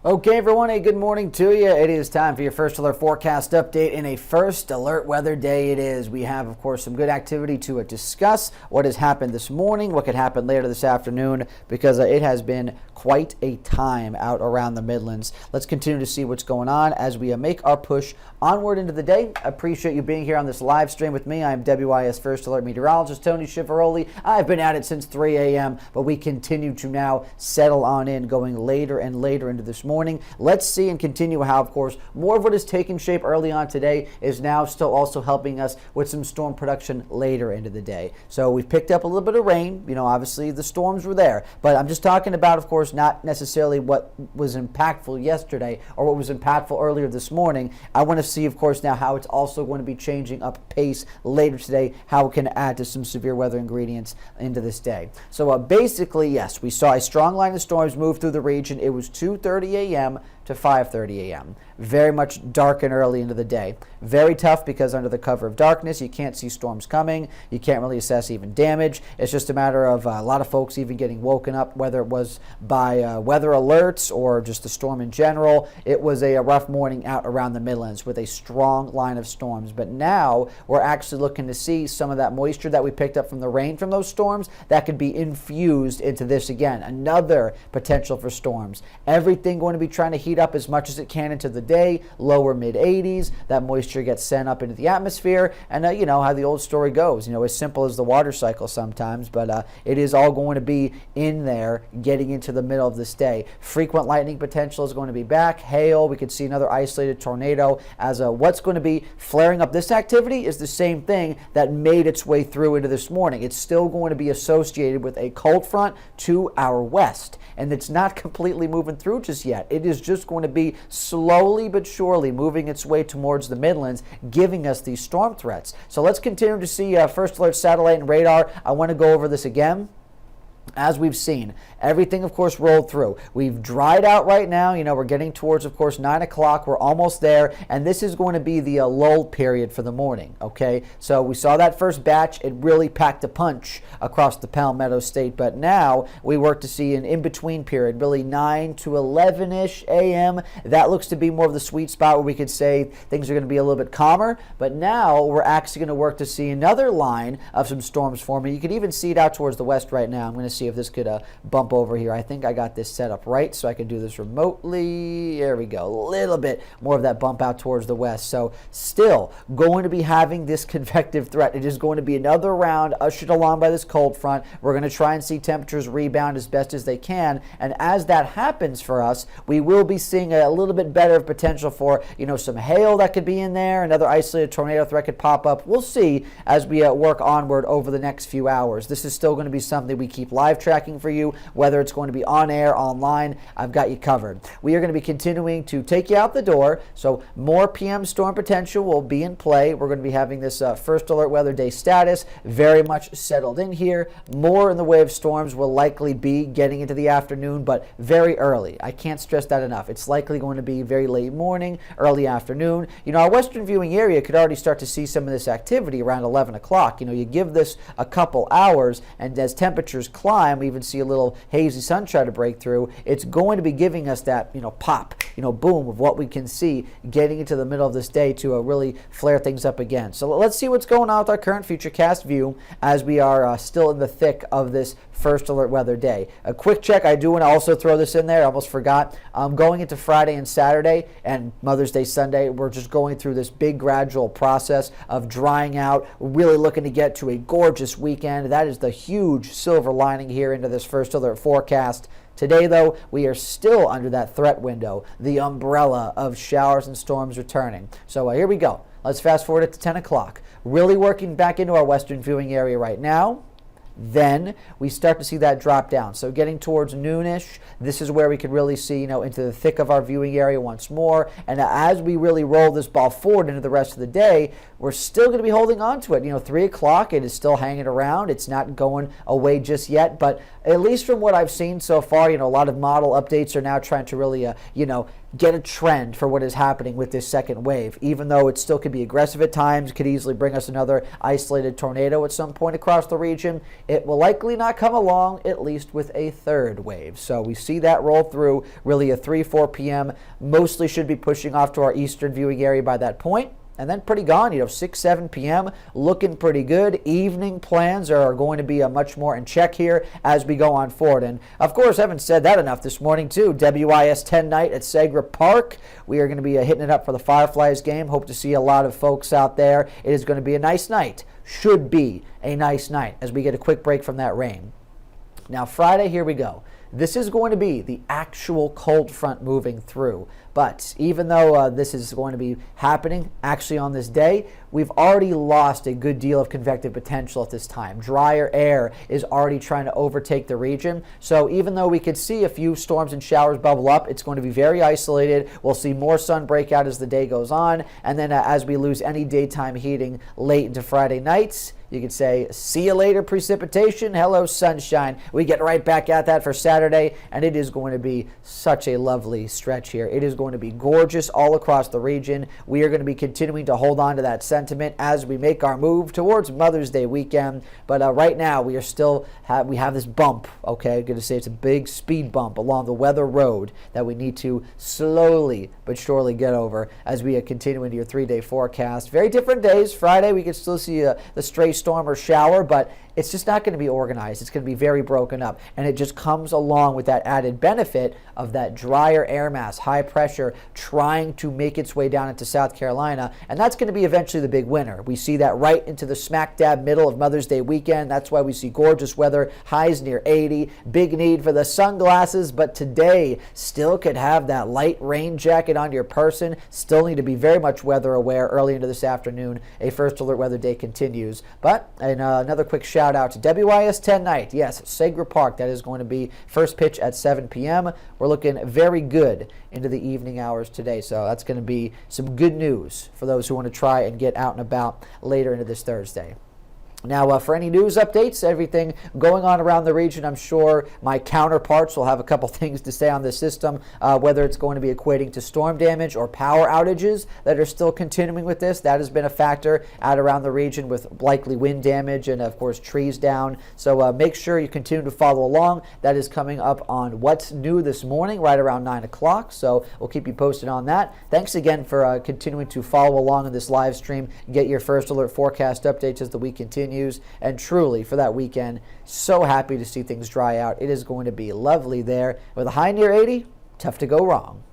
Okay, everyone, a good morning to you. It is time for your first alert forecast update in a first alert weather day. It is. We have, of course, some good activity to discuss what has happened this morning, what could happen later this afternoon, because it has been quite a time out around the Midlands. Let's continue to see what's going on as we make our push onward into the day. I appreciate you being here on this live stream with me. I'm WIS First Alert Meteorologist Tony Schiavaroli. I've been at it since 3 a.m., but we continue to now settle on in, going later and later into this morning. Let's see and continue how, of course, more of what is taking shape early on today is now still also helping us with some storm production later into the day. So we've picked up a little bit of rain. Obviously the storms were there, but I'm just talking about, of course, not necessarily what was impactful yesterday or what was impactful earlier this morning. I want to see, of course, now how it's also going to be changing up pace later today, how it can add to some severe weather ingredients into this day. So basically, yes, we saw a strong line of storms move through the region. It was 2:30 a.m. to 5:30 a.m. Very much dark and early into the day. Very tough because under the cover of darkness, you can't see storms coming. You can't really assess even damage. It's just a matter of a lot of folks even getting woken up, whether it was by weather alerts or just the storm in general. It was a rough morning out around the Midlands with a strong line of storms. But now we're actually looking to see some of that moisture that we picked up from the rain from those storms that could be infused into this again. Another potential for storms. Everything going to be trying to heat up as much as it can into the day, lower mid 80s. That moisture gets sent up into the atmosphere, and you know how the old story goes. As simple as the water cycle sometimes, but it is all going to be in there getting into the middle of this day. Frequent lightning potential is going to be back. Hail, we could see another isolated tornado as what's going to be flaring up this activity is the same thing that made its way through into this morning. It's still going to be associated with a cold front to our west, and it's not completely moving through just yet. It is just going to be slowly but surely moving its way towards the Midlands, giving us these storm threats. So let's continue to see First Alert satellite and radar. I want to go over this again. As we've seen, everything, of course, rolled through. We've dried out right now. We're getting towards, of course, 9 o'clock. We're almost there, and this is going to be the lull period for the morning, okay? So we saw that first batch. It really packed a punch across the Palmetto State, but now we work to see an in-between period, really 9 to 11-ish a.m. That looks to be more of the sweet spot where we could say things are going to be a little bit calmer, but now we're actually going to work to see another line of some storms forming. You could even see it out towards the west right now. I'm going to see if this could bump over here. I think I got this set up right, so I can do this remotely. There we go. A little bit more of that bump out towards the west. So still going to be having this convective threat. It is going to be another round ushered along by this cold front. We're going to try and see temperatures rebound as best as they can. And as that happens for us, we will be seeing a little bit better potential for, some hail that could be in there. Another isolated tornado threat could pop up. We'll see as we work onward over the next few hours. This is still going to be something we keep live tracking for you, whether it's going to be on air, online. I've got you covered. We are going to be continuing to take you out the door, so more PM storm potential will be in play. We're going to be having this first alert weather day status very much settled in here. More in the way of storms will likely be getting into the afternoon, but very early. I can't stress that enough. It's likely going to be very late morning, early afternoon. Our western viewing area could already start to see some of this activity around 11 o'clock. You give this a couple hours, and as temperatures climb, we even see a little hazy sun try to break through. It's going to be giving us that, pop, boom of what we can see getting into the middle of this day to really flare things up again. So let's see what's going on with our current futurecast view as we are still in the thick of this first alert weather day. A quick check. I do want to also throw this in there. I almost forgot. Going into Friday and Saturday and Mother's Day Sunday, we're just going through this big gradual process of drying out. We're really looking to get to a gorgeous weekend. That is the huge silver lining here into this first alert forecast. Today, though, we are still under that threat window, the umbrella of showers and storms returning. So here we go. Let's fast forward it to 10 o'clock. Really working back into our western viewing area right now. Then we start to see that drop down. So getting towards noonish, this is where we can really see, into the thick of our viewing area once more. And as we really roll this ball forward into the rest of the day, we're still going to be holding on to it. 3 o'clock, it is still hanging around. It's not going away just yet. But at least from what I've seen so far, a lot of model updates are now trying to really, get a trend for what is happening with this second wave. Even though it still could be aggressive at times, could easily bring us another isolated tornado at some point across the region, it will likely not come along, at least with a third wave. So we see that roll through, really a 3-4 p.m. Mostly should be pushing off to our eastern viewing area by that point. And then pretty gone, 6-7 p.m., looking pretty good. Evening plans are going to be much more in check here as we go on forward. And, of course, haven't said that enough this morning, too. WIS 10 night at Segra Park. We are going to be hitting it up for the Fireflies game. Hope to see a lot of folks out there. It is going to be a nice night. Should be a nice night as we get a quick break from that rain. Now, Friday, here we go. This is going to be the actual cold front moving through. But even though this is going to be happening actually on this day, we've already lost a good deal of convective potential at this time. Drier air is already trying to overtake the region. So even though we could see a few storms and showers bubble up, it's going to be very isolated. We'll see more sun break out as the day goes on. And then as we lose any daytime heating late into Friday nights, you could say, see you later, precipitation. Hello, sunshine. We get right back at that for Saturday, and it is going to be such a lovely stretch here. It is going to be gorgeous all across the region. We are going to be continuing to hold on to that sentiment as we make our move towards Mother's Day weekend. But right now, we are still we have this bump, okay? I'm going to say it's a big speed bump along the weather road that we need to slowly but surely get over as we continue into your 3-day forecast. Very different days. Friday, we can still see the stray storm or shower, but it's just not going to be organized. It's going to be very broken up, and it just comes along with that added benefit of that drier air mass, high pressure, trying to make its way down into South Carolina, and that's going to be eventually the big winner. We see that right into the smack dab middle of Mother's Day weekend. That's why we see gorgeous weather, highs near 80, big need for the sunglasses, but today still could have that light rain jacket on your person. Still need to be very much weather aware early into this afternoon. A first alert weather day continues. But another quick shout out to WIS 10 night. Yes, Segra Park. That is going to be first pitch at 7 p.m. We're looking very good into the evening hours today. So that's going to be some good news for those who want to try and get out and about later into this Thursday. Now, for any news updates, everything going on around the region, I'm sure my counterparts will have a couple things to say on this system, whether it's going to be equating to storm damage or power outages that are still continuing with this. That has been a factor out around the region with likely wind damage and, of course, trees down. So make sure you continue to follow along. That is coming up on What's New this morning, right around 9 o'clock. So we'll keep you posted on that. Thanks again for continuing to follow along in this live stream. Get your first alert forecast updates as the week continues. And truly, for that weekend, so happy to see things dry out. It is going to be lovely there. With a high near 80, tough to go wrong.